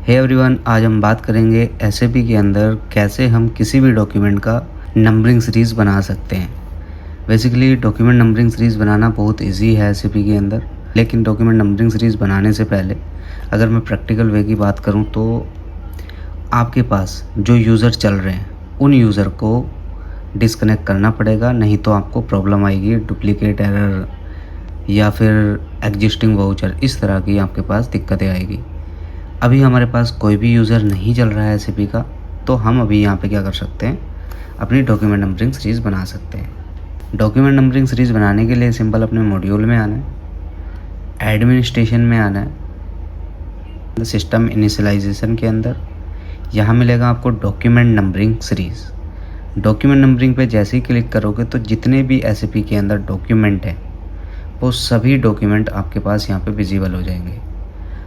Hey everyone, आज हम बात करेंगे एसएपी के अंदर कैसे हम किसी भी डॉक्यूमेंट का नंबरिंग सीरीज़ बना सकते हैं। बेसिकली डॉक्यूमेंट नंबरिंग सीरीज़ बनाना बहुत इजी है एसएपी के अंदर, लेकिन डॉक्यूमेंट नंबरिंग सीरीज़ बनाने से पहले अगर मैं प्रैक्टिकल वे की बात करूं तो आपके पास जो यूज़र चल रहे हैं उन यूज़र को डिस्कनेक्ट करना पड़ेगा, नहीं तो आपको प्रॉब्लम आएगी, डुप्लीकेट एरर या फिर एग्जिस्टिंग वाउचर, इस तरह की आपके पास दिक्कतें आएगी। अभी हमारे पास कोई भी यूज़र नहीं चल रहा है एसएपी का, तो हम अभी यहाँ पे क्या कर सकते हैं, अपनी डॉक्यूमेंट नंबरिंग सीरीज़ बना सकते हैं। डॉक्यूमेंट नंबरिंग सीरीज़ बनाने के लिए सिंपल अपने मॉड्यूल में आना है, एडमिनिस्ट्रेशन में आना है, सिस्टम इनिशियलाइजेशन के अंदर यहाँ मिलेगा आपको document numbering series. Document numbering पे जैसे ही क्लिक करोगे तो जितने भी एसएपी के अंदर डॉक्यूमेंट है वो सभी डॉक्यूमेंट आपके पास यहाँ पे विजिबल हो जाएंगे।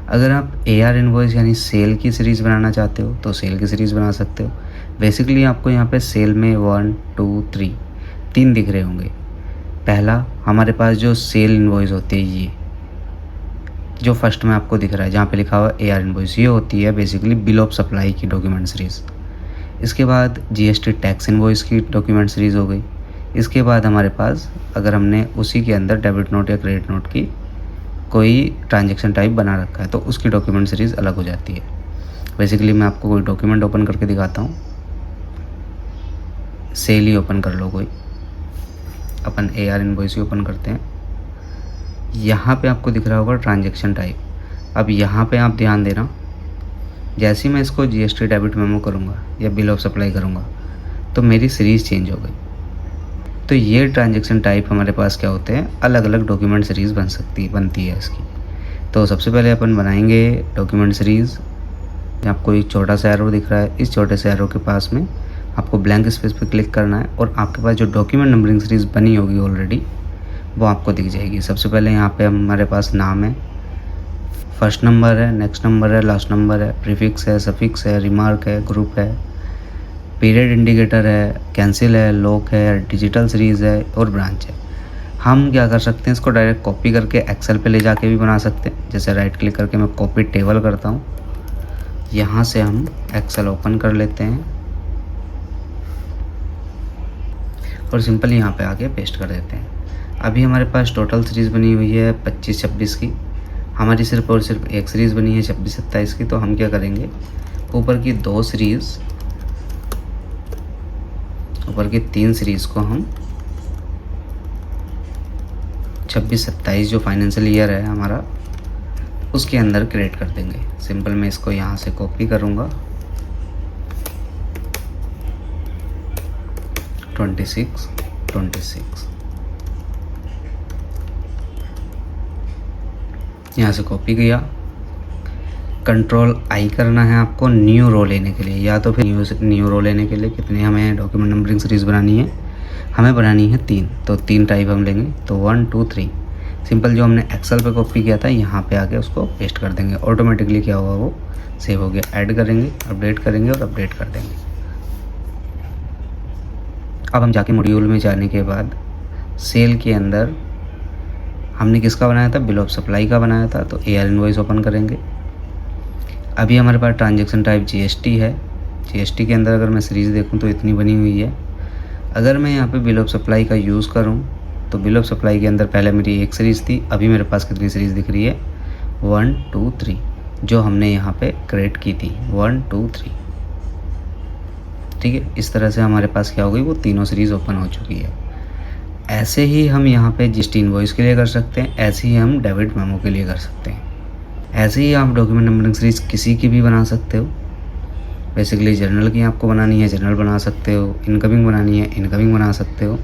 अगर आप AR इनवॉइस यानी सेल की सीरीज़ बनाना चाहते हो तो सेल की सीरीज़ बना सकते हो। बेसिकली आपको यहाँ पे सेल में 1 2 3 3 दिख रहे होंगे। पहला हमारे पास जो सेल इनवॉइस होती है, ये जो फर्स्ट में आपको दिख रहा है जहाँ पे लिखा हुआ AR इनवॉइस, ये होती है बेसिकली बिल ऑफ सप्लाई की डॉक्यूमेंट सीरीज़। इसके बाद GST टैक्स इनवॉइस की डॉक्यूमेंट सीरीज़ हो गई। इसके बाद हमारे पास अगर हमने उसी के अंदर डेबिट नोट या क्रेडिट नोट की कोई ट्रांजैक्शन टाइप बना रखा है तो उसकी डॉक्यूमेंट सीरीज़ अलग हो जाती है। बेसिकली मैं आपको कोई डॉक्यूमेंट ओपन करके दिखाता हूँ। सेल ही ओपन कर लो कोई, अपन AR इनवॉइस ही ओपन करते हैं। यहाँ पे आपको दिख रहा होगा ट्रांजैक्शन टाइप। अब यहाँ पे आप ध्यान देना, जैसे ही मैं इसको GST डेबिट मेमो करूँगा या बिल ऑफ सप्लाई करूँगा तो मेरी सीरीज़ चेंज हो गई। तो ये ट्रांजैक्शन टाइप हमारे पास क्या होते हैं, अलग अलग डॉक्यूमेंट सीरीज़ बनती है इसकी। तो सबसे पहले अपन बनाएंगे डॉक्यूमेंट सीरीज़। आपको एक छोटा सा एरो दिख रहा है, इस छोटे से एरो के पास में आपको ब्लैंक स्पेस पे क्लिक करना है और आपके पास जो डॉक्यूमेंट नंबरिंग सीरीज़ बनी होगी ऑलरेडी वो आपको दिख जाएगी। सबसे पहले यहाँ पे हमारे पास नाम है, फर्स्ट नंबर है, नेक्स्ट नंबर है, लास्ट नंबर है, प्रीफिक्स है, सफिक्स है, रिमार्क है, ग्रुप है, पीरियड इंडिकेटर है, कैंसिल है, लॉक है, डिजिटल सीरीज़ है और ब्रांच है। हम क्या कर सकते हैं, इसको डायरेक्ट कॉपी करके एक्सेल पे ले जाके भी बना सकते हैं। जैसे राइट क्लिक करके मैं कॉपी टेबल करता हूँ, यहाँ से हम एक्सेल ओपन कर लेते हैं और सिंपल यहाँ पे आके पेस्ट कर देते हैं। अभी हमारे पास टोटल सीरीज़ बनी हुई है 25-26 की, हमारी सिर्फ और सिर्फ एक सीरीज़ बनी है 26-27 की। तो हम क्या करेंगे, ऊपर की 2 सीरीज़, ऊपर की 3 सीरीज़ को हम 26-27 जो फाइनेंशियल ईयर है हमारा उसके अंदर क्रिएट कर देंगे। सिंपल मैं इसको यहाँ से कॉपी करूँगा, 26 यहाँ से कॉपी किया। Ctrl+I करना है आपको न्यू रो लेने के लिए, या तो फिर न्यू रो लेने के लिए कितने हमें डॉक्यूमेंट नंबरिंग सीरीज़ बनानी है, हमें बनानी है 3, तो 3 टाइप हम लेंगे। तो 1 2 3 सिंपल जो हमने एक्सेल पे कॉपी किया था यहाँ पे आके उसको पेस्ट कर देंगे। ऑटोमेटिकली क्या होगा, वो सेव हो गया। ऐड करेंगे, अपडेट करेंगे और अपडेट कर देंगे। अब हम जाके मॉड्यूल में जाने के बाद सेल के अंदर हमने किसका बनाया था, बिल ऑफ सप्लाई का बनाया था, तो AR इनवॉइस ओपन करेंगे। अभी हमारे पास ट्रांजैक्शन टाइप GST है। GST के अंदर अगर मैं सीरीज़ देखूं तो इतनी बनी हुई है। अगर मैं यहाँ पे बिल ऑफ सप्लाई का यूज़ करूँ तो बिल ऑफ सप्लाई के अंदर पहले मेरी एक सीरीज़ थी, अभी मेरे पास कितनी सीरीज़ दिख रही है, 1 2 3, जो हमने यहाँ पे क्रिएट की थी 1 2 3। ठीक है, इस तरह से हमारे पास क्या हो गई, वो तीनों सीरीज़ ओपन हो चुकी है। ऐसे ही हम यहाँ पे GST इनवॉइस के लिए कर सकते हैं, ऐसे ही हम डेबिट मेमो के लिए कर सकते हैं। ऐसे ही आप डॉक्यूमेंट नंबरिंग सीरीज़ किसी की भी बना सकते हो। बेसिकली जर्नल की आपको बनानी है, जर्नल बना सकते हो, इनकमिंग बनानी है, इनकमिंग बना सकते हो,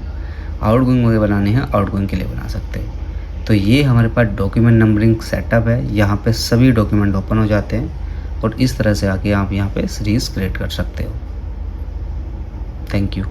आउटगोइंग वगैरह बनाने हैं, आउटगोइंग के लिए बना सकते हो। तो ये हमारे पास डॉक्यूमेंट नंबरिंग सेटअप है। यहाँ पे सभी डॉक्यूमेंट ओपन हो जाते हैं और इस तरह से आके आप यहाँ पे सीरीज़ क्रिएट कर सकते हो। Thank you.